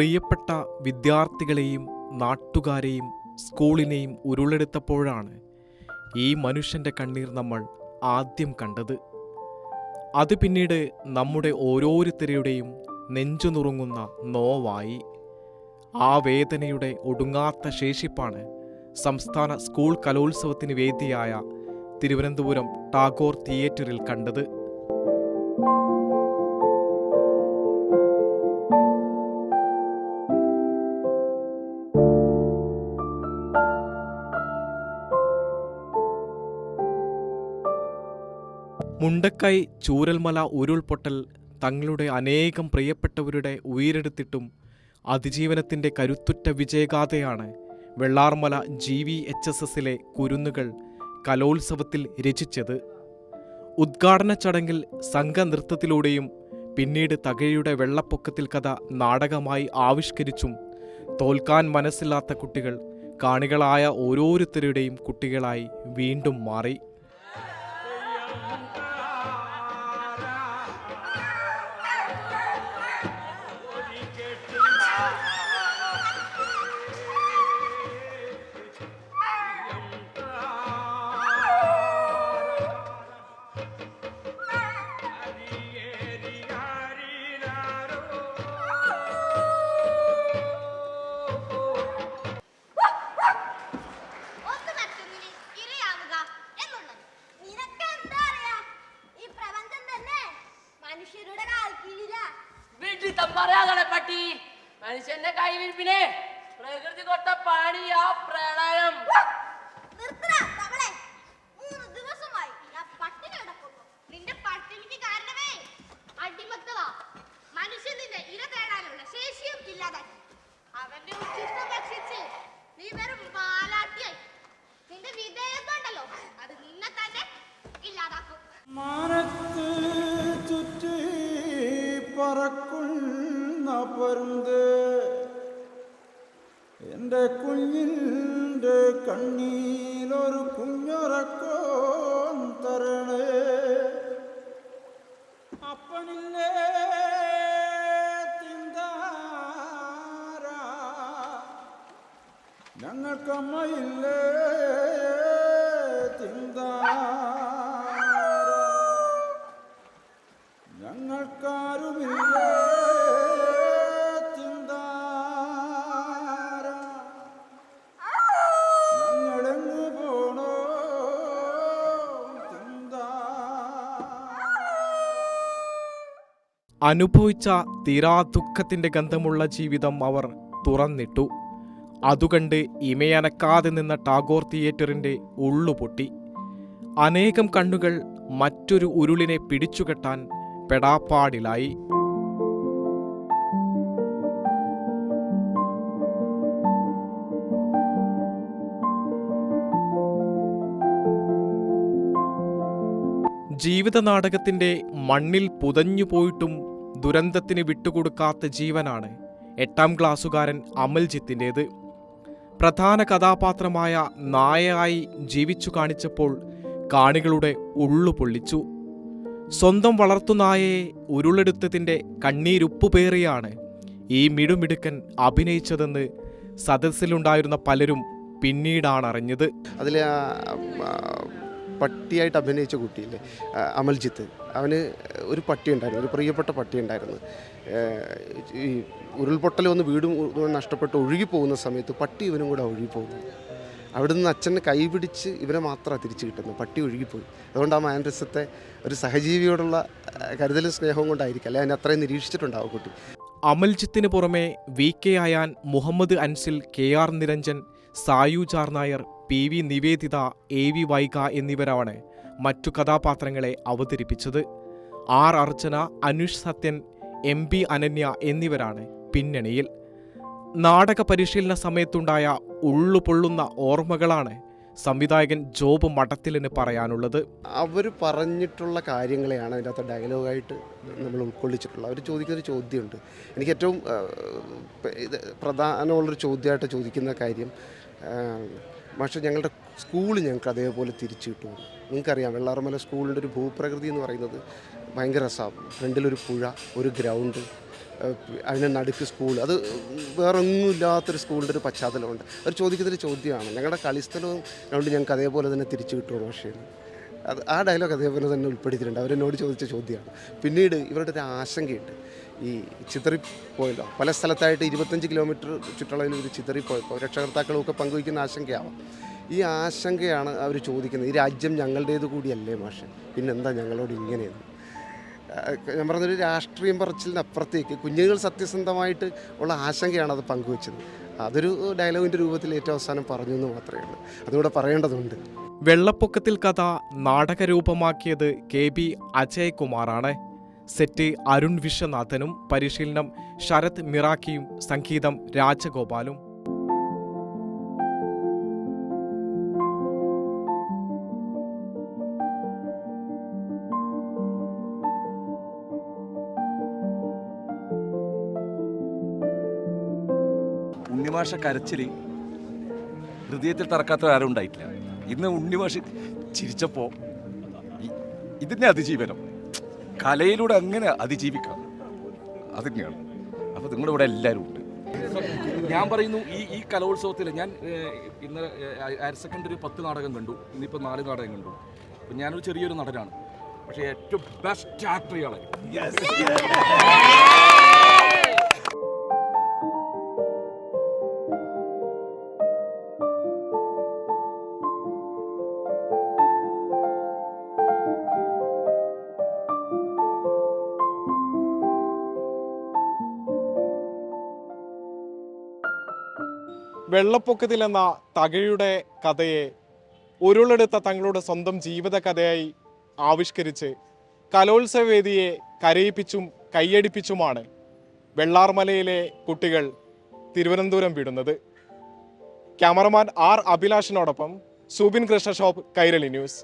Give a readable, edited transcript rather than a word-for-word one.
പ്രിയപ്പെട്ട വിദ്യാർത്ഥികളെയും നാട്ടുകാരെയും സ്കൂളിനെയും ഉരുളെടുത്തപ്പോഴാണ് ഈ മനുഷ്യൻ്റെ കണ്ണീർ നമ്മൾ ആദ്യം കണ്ടത്. അത് പിന്നീട് നമ്മുടെ ഓരോരുത്തരുടെയും നെഞ്ചുനുറുങ്ങുന്ന നോവായി. ആ വേദനയുടെ ഒടുങ്ങാത്ത ശേഷിപ്പാണ് സംസ്ഥാന സ്കൂൾ കലോത്സവത്തിന് വേദിയായ തിരുവനന്തപുരം ടാഗോർ തിയേറ്ററിൽ കണ്ടത്. മുണ്ടക്കൈ ചൂരൽമല ഉരുൾപൊട്ടൽ തങ്ങളുടെ അനേകം പ്രിയപ്പെട്ടവരുടെ ഉയിരെടുത്തിട്ടും അതിജീവനത്തിൻ്റെ കരുത്തുറ്റ വിജയഗാഥയാണ് വെള്ളാർമല GVHSSലെ കുരുന്നുകൾ കലോത്സവത്തിൽ രചിച്ചത്. ഉദ്ഘാടന ചടങ്ങിൽ സംഘനൃത്തത്തിലൂടെയും പിന്നീട് തകഴിയുടെ വെള്ളപ്പൊക്കത്തിൽ കഥ നാടകമായി ആവിഷ്കരിച്ചും തോൽക്കാൻ മനസ്സില്ലാത്ത കുട്ടികൾ കാണികളായ ഓരോരുത്തരുടെയും കുട്ടികളായി വീണ്ടും മാറി. പട്ടി മനുഷ്യന്റെ കൈവിരിപ്പിനെ പ്രകൃതി കൊട്ട പണിയാ പ്രളയം. മനുഷ്യൻ നിന്റെ ഇര തേടാനുള്ള ശേഷിയും ഇല്ലാതാക്കി. അവന്റെ ഉച്ചിഷ്ടം ഭക്ഷിച്ച് നീ വെറും പാലാട്ടിയായി. നിന്റെ വിധേയം കൊണ്ടല്ലോ അത് നിന്നെ തന്നെ ഇല്ലാതാക്കും. മാനത്ത് ചുറ്റി പറക്കുന്ന പരുന്ത് എൻ്റെ കുഞ്ഞിൻ്റെ കണ്ണീലൊരു കുഞ്ഞുറക്കം തരണേ. അപ്പനില്ലേ തിന്താര, ഞങ്ങൾക്കമ്മയില്ലേ തിന്താര, ഞങ്ങൾക്കാരുമില്ലേ തിന്താര, ഞങ്ങളെങ്ങു പോണോ തിന്താര. അനുഭവിച്ച തീരാ ദുഃഖത്തിൻ്റെ ഗന്ധമുള്ള ജീവിതം അവർ തുറന്നിട്ടു. അതുകണ്ട് ഇമയനക്കാതെ നിന്ന ടാഗോർ തിയേറ്ററിൻ്റെ ഉള്ളുപൊട്ടി. അനേകം കണ്ണുകൾ മറ്റൊരു ഉരുളിനെ പിടിച്ചുകെട്ടാൻ പെടാപ്പാടിലായി. ജീവിത നാടകത്തിൻ്റെ മണ്ണിൽ പുതഞ്ഞുപോയിട്ടും ദുരന്തത്തിന് വിട്ടുകൊടുക്കാത്ത ജീവനാണ് 8ാം ക്ലാസ്സുകാരൻ അമൽജിത്തിൻ്റേത്. പ്രധാന കഥാപാത്രമായ നായയായി ജീവിച്ചു കാണിച്ചപ്പോൾ കാണികളുടെ ഉള്ളു പൊള്ളിച്ചു. സ്വന്തം വളർത്തുനായയെ ഉരുളെടുത്തതിൻ്റെ കണ്ണീരുപ്പുപേറിയാണ് ഈ മിടുമിടുക്കൻ അഭിനയിച്ചതെന്ന് സദസ്സിലുണ്ടായിരുന്ന പലരും പിന്നീടാണ് അറിഞ്ഞത്. അതിൽ പട്ടിയായിട്ട് അഭിനയിച്ച കുട്ടിയില്ലേ അമൽജിത്ത്, അവന് ഒരു പട്ടി ഉണ്ടായിരുന്നു, ഒരു പ്രിയപ്പെട്ട പട്ടി ഉണ്ടായിരുന്നു. ഈ ഉരുൾപൊട്ടൽ വന്ന് വീടും നഷ്ടപ്പെട്ട് ഒഴുകിപ്പോകുന്ന സമയത്ത് പട്ടി ഇവനും കൂടെ ഒഴുകിപ്പോകുന്നു. അവിടെ നിന്ന് അച്ഛനെ കൈപിടിച്ച് ഇവരെ മാത്രമാണ് തിരിച്ചു കിട്ടുന്നത്. പട്ടി ഒഴുകിപ്പോയി. അതുകൊണ്ട് ആ മാനരസത്തെ ഒരു സഹജീവിയോടുള്ള കരുതലും സ്നേഹവും കൊണ്ടായിരിക്കും, അല്ലെ അതിനെ അത്രയും നിരീക്ഷിച്ചിട്ടുണ്ടാവും കുട്ടി. അമൽജിത്തിന് പുറമെ VK Ayan, Muhammad Ansil, KR Niranjan, സായുജാർ Nair, PV Nivedita, AV Vaiga എന്നിവരാണ് മറ്റു കഥാപാത്രങ്ങളെ അവതരിപ്പിച്ചത്. R അർച്ചന, അനുഷ് സത്യൻ, MB അനന്യ എന്നിവരാണ് പിന്നണിയിൽ. നാടക പരിശീലന സമയത്തുണ്ടായ ഉള്ളുപൊള്ളുന്ന ഓർമ്മകളാണ് സംവിധായകൻ ജോബ് മഠത്തിലിന് പറയാനുള്ളത്. അവർ പറഞ്ഞിട്ടുള്ള കാര്യങ്ങളെയാണ് അതിൻ്റെ അകത്ത് ഡയലോഗായിട്ട് നമ്മൾ ഉൾക്കൊള്ളിച്ചിട്ടുള്ളത്. അവർ ചോദിക്കുന്നൊരു ചോദ്യമുണ്ട്, എനിക്ക് ഏറ്റവും പ്രധാനമുള്ളൊരു ചോദ്യമായിട്ട് ചോദിക്കുന്ന കാര്യം, പക്ഷേ ഞങ്ങളുടെ സ്കൂൾ ഞങ്ങൾക്ക് അതേപോലെ തിരിച്ചു കിട്ടും. നിങ്ങൾക്കറിയാം വെള്ളാർമല സ്കൂളിൻ്റെ ഒരു ഭൂപ്രകൃതി എന്ന് പറയുന്നത് ഭയങ്കര രസമാണ്. ഫ്രണ്ടിലൊരു പുഴ, ഒരു ഗ്രൗണ്ട്, അതിന് നടുക്ക് സ്കൂൾ, അത് വേറൊന്നും ഇല്ലാത്തൊരു സ്കൂളിൻ്റെ ഒരു പശ്ചാത്തലമുണ്ട്. അവർ ചോദിക്കുന്നൊരു ചോദ്യമാണ്, ഞങ്ങളുടെ കളിസ്ഥലവും ഗ്രൗണ്ട് ഞങ്ങൾക്ക് അതേപോലെ തന്നെ തിരിച്ചു കിട്ടുമോ ഭാഷയിൽ. അത് ആ ഡയലോഗ് അതേപോലെ തന്നെ ഉൾപ്പെടുത്തിയിട്ടുണ്ട്. അവരെന്നോട് ചോദിച്ച ചോദ്യമാണ്. പിന്നീട് ഇവരുടെ ഒരു ആശങ്കയുണ്ട്, ഈ ചിതറിപ്പോയല്ലോ പല സ്ഥലത്തായിട്ട് 25 കിലോമീറ്റർ ചുറ്റളവിൽ ഒരു ചിതറിപ്പോയപ്പോൾ രക്ഷകർത്താക്കളുമൊക്കെ പങ്കുവയ്ക്കുന്ന ആശങ്കയാവാം. ഈ ആശങ്കയാണ് അവർ ചോദിക്കുന്നത്. ഈ രാജ്യം ഞങ്ങളുടേത് കൂടിയല്ലേ മാഷെ, പിന്നെന്താ ഞങ്ങളോട് ഇങ്ങനെയെന്ന്. ഞാൻ പറഞ്ഞൊരു രാഷ്ട്രീയം പറച്ചിലിനപ്പുറത്തേക്ക് കുഞ്ഞുങ്ങൾ സത്യസന്ധമായിട്ട് ഉള്ള ആശങ്കയാണ് അത് പങ്കുവെച്ചത്. അതൊരു ഡയലോഗിൻ്റെ രൂപത്തിൽ ഏറ്റവും അവസാനം പറഞ്ഞു എന്ന് മാത്രമേ ഉള്ളൂ. അതുകൂടെ പറയേണ്ടതുണ്ട്. വെള്ളപ്പൊക്കത്തിൽ കഥ നാടകരൂപമാക്കിയത് KB അജയകുമാറാണ്. സെറ്റ് അരുൺ വിശ്വനാഥനും, പരിശീലനം ശരത് മിറാക്കിയും, സംഗീതം രാജഗോപാലും. ഉണ്ണിമാഷ കരച്ചിൽ ഹൃദയത്തിൽ തറക്കാത്ത ആരും ഉണ്ടായിട്ടില്ല. ഇന്ന് ഉണ്ണിമാഷ് ചിരിച്ചപ്പോൾ ഇതിൻ്റെ അതിജീവനം കലയിലൂടെ അങ്ങനെ അതിജീവിക്കാം, അതുതന്നെയാണ്. അപ്പോൾ നിങ്ങളുടെ ഇവിടെ എല്ലാവരും ഉണ്ട്. ഞാൻ പറയുന്നു, ഈ കലോത്സവത്തിൽ ഞാൻ ഇന്ന് ഹയർ സെക്കൻഡറി 10 നാടകം കണ്ടു, ഇന്നിപ്പോൾ 4 നാടകം കണ്ടു. അപ്പം ഞാനൊരു ചെറിയൊരു നടനാണ്, പക്ഷേ ഏറ്റവും ബെസ്റ്റ് ആക്ടർ ഇയാളെ. വെള്ളപ്പൊക്കത്തിൽ എന്ന തകഴിയുടെ കഥയെ ഉരുളെടുത്ത തങ്ങളുടെ സ്വന്തം ജീവിത കഥയായി ആവിഷ്കരിച്ച് കലോത്സവ വേദിയെ കരയിപ്പിച്ചും കൈയടിപ്പിച്ചുമാണ് വെള്ളാർമലയിലെ കുട്ടികൾ തിരുവനന്തപുരം വിടുന്നത്. Cameraman R. അഭിലാഷിനോടൊപ്പം സുബിൻ കൃഷ്ണ ഷോപ്പ്, കൈരളി ന്യൂസ്.